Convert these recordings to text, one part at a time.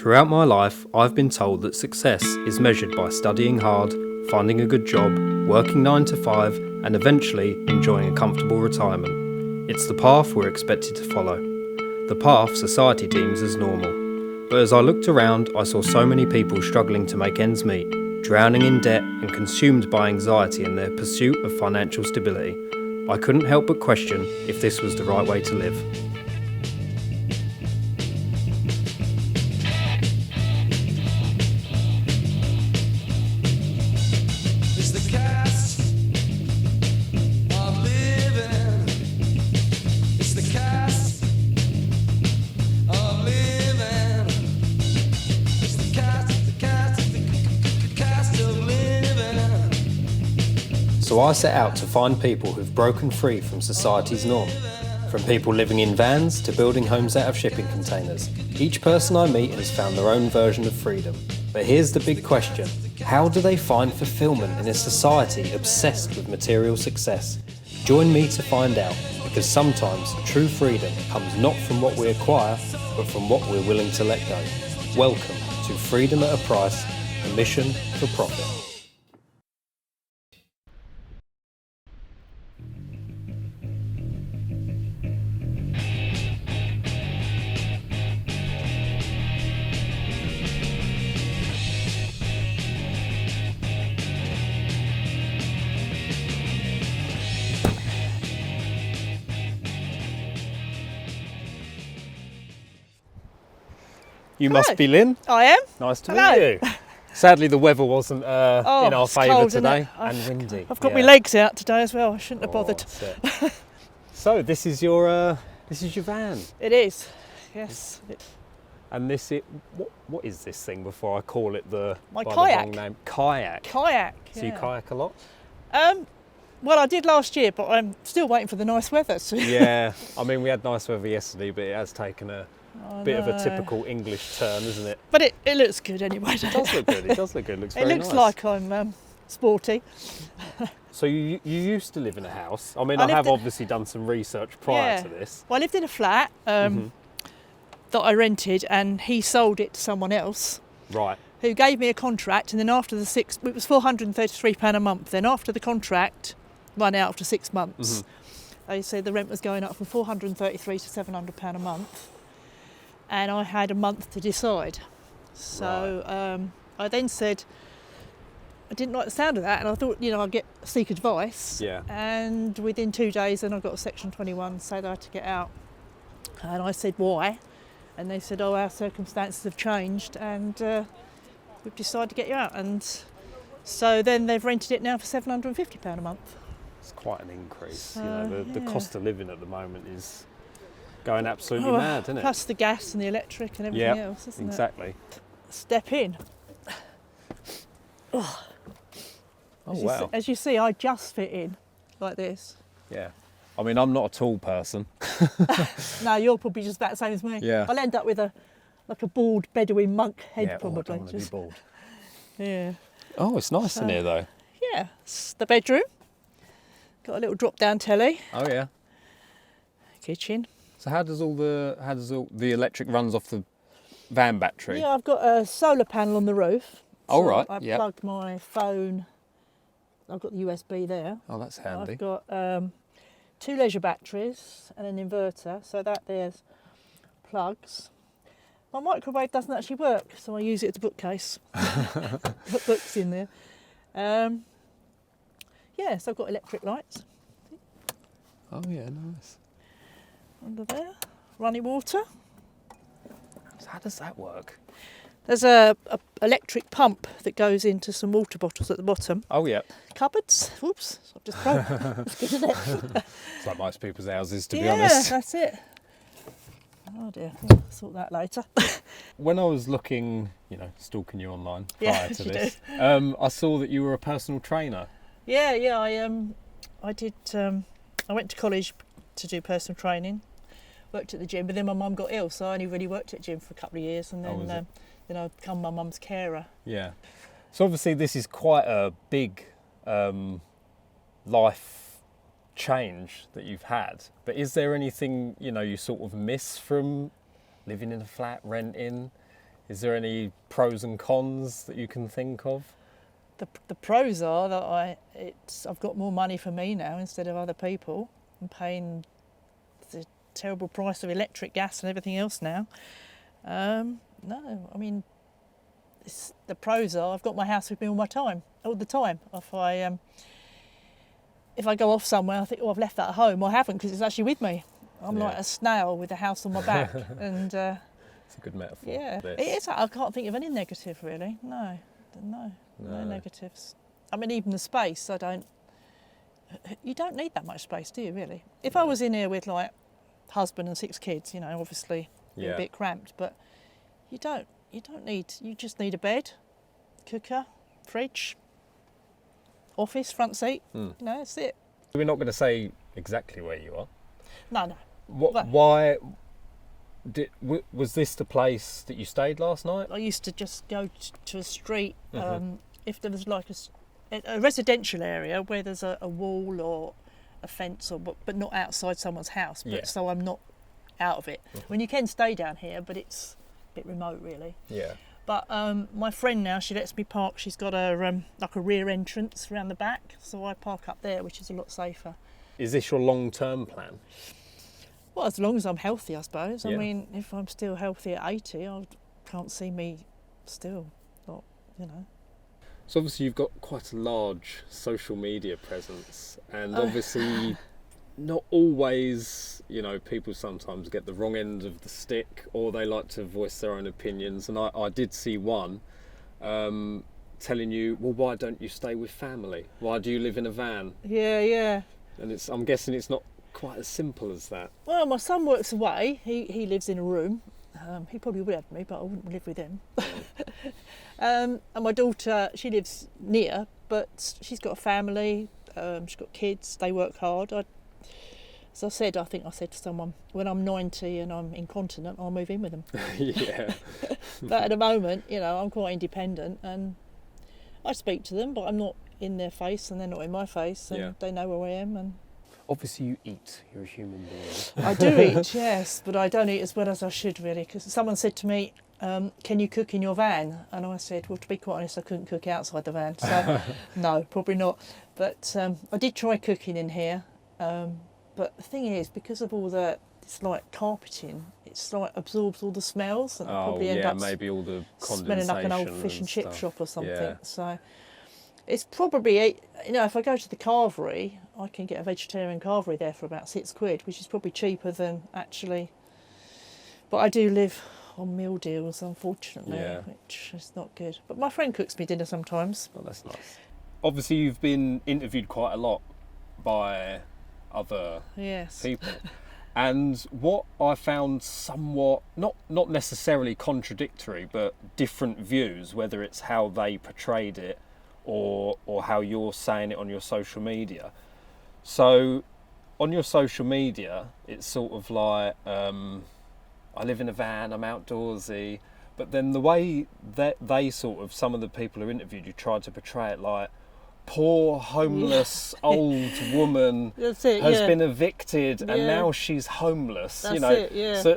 Throughout my life, I've been told that success is measured by studying hard, finding a good job, working 9 to 5, and eventually enjoying a comfortable retirement. It's the path we're expected to follow. The path society deems as normal. But as I looked around, I saw so many people struggling to make ends meet, drowning in debt and consumed by anxiety in their pursuit of financial stability. I couldn't help but question if this was the right way to live. So I set out to find people who've broken free from society's norm. From people living in vans to building homes out of shipping containers. Each person I meet has found their own version of freedom. But here's the big question. How do they find fulfillment in a society obsessed with material success? Join me to find out, because sometimes true freedom comes not from what we acquire, but from what we're willing to let go. Welcome to Freedom at a Price, a mission for profit. You must be Lynn. I am. Nice to Hello. meet you. Sadly, the weather wasn't in our it's favour cold, today, isn't it? and windy. I've got my legs out today as well. I shouldn't have bothered. That's it. So this is your van, It is. Yes. and what is this thing? Before I call it My by kayak. the wrong name, kayak. Kayak. So you kayak a lot? Well, I did last year, but I'm still waiting for the nice weather. So. Yeah. I mean, we had nice weather yesterday, but it has taken a bit of a typical English turn, isn't it? But it looks good anyway. It does look good. It does look good. It looks very It looks nice. like I'm sporty. So you used to live in a house. I mean, I I have lived in- obviously done some research prior to this. Well, I lived in a flat that I rented, and he sold it to someone else, Right. who gave me a contract, and then after it was £433 a month. Then after the contract ran out after 6 months, they said the rent was going up from £433 to £700 a month, and I had a month to decide. So I then said I didn't like the sound of that, and I thought, I'd seek advice. Yeah. And within 2 days, then I got a Section 21, so I had to get out. And I said, why? And they said, our circumstances have changed, and we've decided to get you out. And so then they've rented it now for £750 a month. It's quite an increase. So, the cost of living at the moment is going absolutely mad, isn't it? Plus the gas and the electric and everything else, isn't exactly. it? Step in. Oh, wow. As you see, I just fit in like this. Yeah. I mean, I'm not a tall person. No, you're probably just about the same as me. Yeah. I'll end up with a bald Bedouin monk head, I probably. don't want to be bald. Yeah. Oh, it's nice in here, though. Yeah, it's the bedroom. Got a little drop-down telly. Oh, yeah. Kitchen. So how does all the electric runs off the van battery? Yeah, I've got a solar panel on the roof. Oh, So right. I Yep. plugged my phone. I've got the USB there. Oh, that's handy. I've got 2 leisure batteries and an inverter, so that there's plugs. My microwave doesn't actually work, so I use it as a bookcase. Put books in there. Yeah, so I've got electric lights Oh, yeah, nice. under there. Running water. So how does that work? There's a electric pump that goes into some water bottles at the bottom. Oh, yeah. Cupboards. Whoops, I've just broke. That's good, isn't it? It's like most people's houses, to be Yeah, honest. that's it. Oh dear, I'll sort that later. When I was looking, stalking you online Yeah, prior to you this, I saw that you were a personal trainer. Yeah, I did. I went to college to do personal training. Worked at the gym, but then my mum got ill, so I only really worked at the gym for a couple of years, and then I become my mum's carer. Yeah. So obviously this is quite a big life change that you've had. But is there anything you sort of miss from living in a flat, renting? Is there any pros and cons that you can think of? The pros are that I've got more money for me now instead of other people. I'm paying the terrible price of electric, gas and everything else now. No, I mean, the pros are I've got my house with me all the time. If I go off somewhere, I think, oh, I've left that at home. Well, I haven't, because it's actually with me. I'm like a snail with a house on my back. And it's a good metaphor. Yeah, it is. I can't think of any negative, really. No negatives. I mean, even the space, you don't need that much space, do you, really? If I was in here with, like, husband and 6 kids, obviously be a bit cramped, but you just need a bed, cooker, fridge, office, front seat. That's it. We're not going to say exactly where you are. No. Why was this the place that you stayed last night? I used to just go to a street if there was like a residential area where there's a wall or a fence, but not outside someone's house. But so I'm not out of it. I mean, you can stay down here, but it's a bit remote, really. Yeah. But my friend now, she lets me park. She's got a rear entrance around the back, so I park up there, which is a lot safer. Is this your long-term plan? Well, as long as I'm healthy, I suppose. Yeah. I mean, if I'm still healthy at 80, I can't see me still not, So obviously you've got quite a large social media presence, and obviously not always, people sometimes get the wrong end of the stick, or they like to voice their own opinions. And I did see one telling you, well, why don't you stay with family? Why do you live in a van? Yeah. And I'm guessing it's not quite as simple as that. Well, my son works away. He lives in a room. He probably would have me, but I wouldn't live with him. And my daughter, she lives near, but she's got a family. She's got kids. They work hard. As I said, I think I said to someone, when I'm 90 and I'm incontinent, I'll move in with them. Yeah. But at the moment, I'm quite independent, and I speak to them, but I'm not in their face and they're not in my face, and they know where I am. And obviously you eat. You're a human being. I do eat, yes, but I don't eat as well as I should, really, because someone said to me, can you cook in your van? And I said, well, to be quite honest, I couldn't cook outside the van, so no, probably not. But I did try cooking in here, but the thing is, because of all it's like carpeting, it's like absorbs all the smells, and probably end up maybe all the condensation, smelling like an old fish and chip shop or something. Yeah. So it's probably, if I go to the carvery, I can get a vegetarian carvery there for about £6, which is probably cheaper than actually. But I do live on meal deals, unfortunately, which is not good. But my friend cooks me dinner sometimes. Oh, that's nice. Obviously, you've been interviewed quite a lot by other people. And what I found somewhat, not necessarily contradictory, but different views, whether it's how they portrayed it or how you're saying it on your social media. So on your social media, it's sort of like, I live in a van, I'm outdoorsy. But then the way that they some of the people who interviewed you tried to portray it like, poor homeless old woman has been evicted and now she's homeless. That's it, yeah.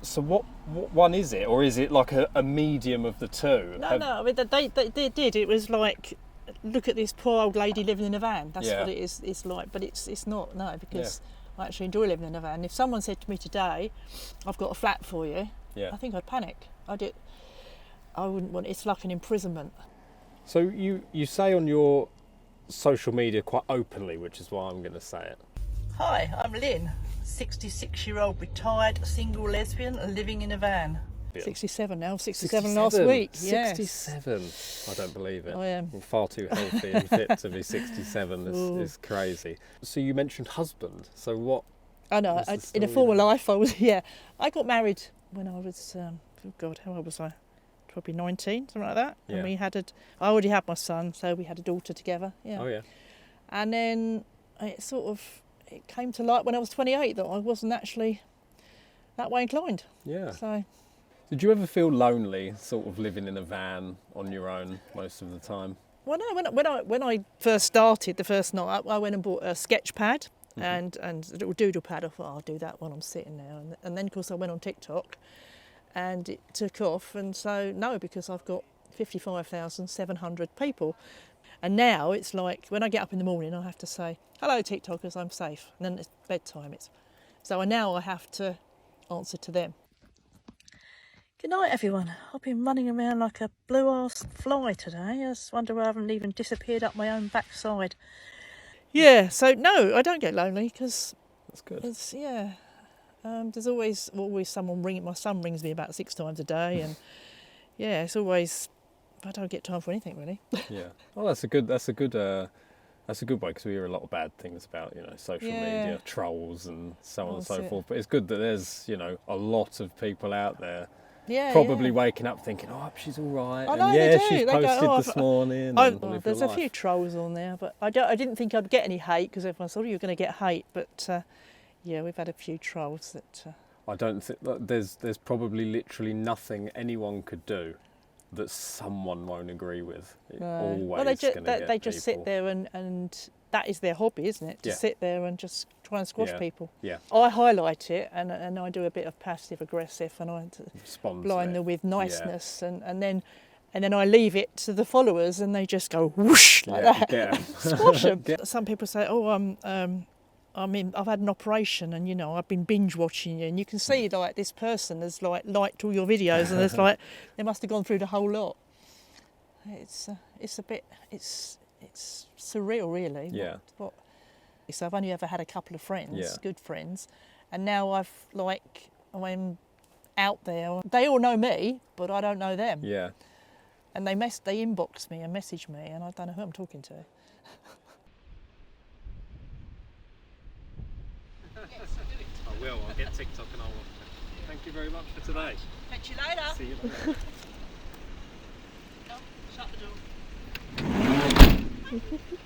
So what one is it, or is it like a medium of the two? No. I mean, they did. It was like, look at this poor old lady living in a van. That's what it is. It's like, but it's not. No, because I actually enjoy living in a van. If someone said to me today, "I've got a flat for you," I think I'd panic. I wouldn't want. It's like an imprisonment. So you say on your social media quite openly, which is why I'm going to say it. Hi, I'm Lynn, 66-year-old retired single lesbian living in a van. 67 now, 67 last week. 67. I don't believe it. I am. I'm far too healthy and fit to be 67. This is crazy. So you mentioned husband. So what? I know. In a former life, I got married when I was, how old was I? Probably 19, something like that. Yeah. And I already had my son, so we had a daughter together. Yeah. Oh yeah. And then it came to light when I was 28 that I wasn't actually that way inclined. Yeah. So. Did you ever feel lonely, sort of living in a van on your own most of the time? Well, no. When I first started, the first night, I went and bought a sketch pad and a little doodle pad. I thought, I'll do that while I'm sitting there. And then, of course, I went on TikTok. and it took off. And so no, because I've got 55,700 people. And now it's like when I get up in the morning, I have to say, hello TikTokers, I'm safe. And then it's bedtime. So now I have to answer to them. Good night, everyone. I've been running around like a blue-ass fly today. I just wonder why I haven't even disappeared up my own backside. Yeah, so no, I don't get lonely because That's good. it's, yeah. There's always someone ringing. My son rings me about 6 times a day, and yeah, it's always. I don't get time for anything really. Yeah. Well, that's a good way, because we hear a lot of bad things about, social media, trolls and so on and so forth. But it's good that there's, a lot of people out there probably waking up thinking, oh, she's all right. I know, and they do. she's They posted go, this morning. There's a few trolls on there, but I didn't think I'd get any hate because everyone thought you were going to get hate. But yeah, we've had a few trolls that. I don't think there's probably literally nothing anyone could do that someone won't agree with. They just sit there and that is their hobby, isn't it? To sit there and just try and squash people. Yeah. I highlight it and I do a bit of passive aggressive and I blind them with niceness and then I leave it to the followers and they just go whoosh like that. Squash them. Some people say, I've had an operation and I've been binge watching you, and you can see like this person has liked all your videos and they must have gone through the whole lot. It's surreal really. Yeah. So I've only ever had a couple of friends, good friends, and now I'm out there. They all know me, but I don't know them. Yeah. And they inbox me and message me, and I don't know who I'm talking to. I will. I'll get TikTok and I'll watch it. Thank you very much for today. Catch you later. See you later. Oh, shut the door.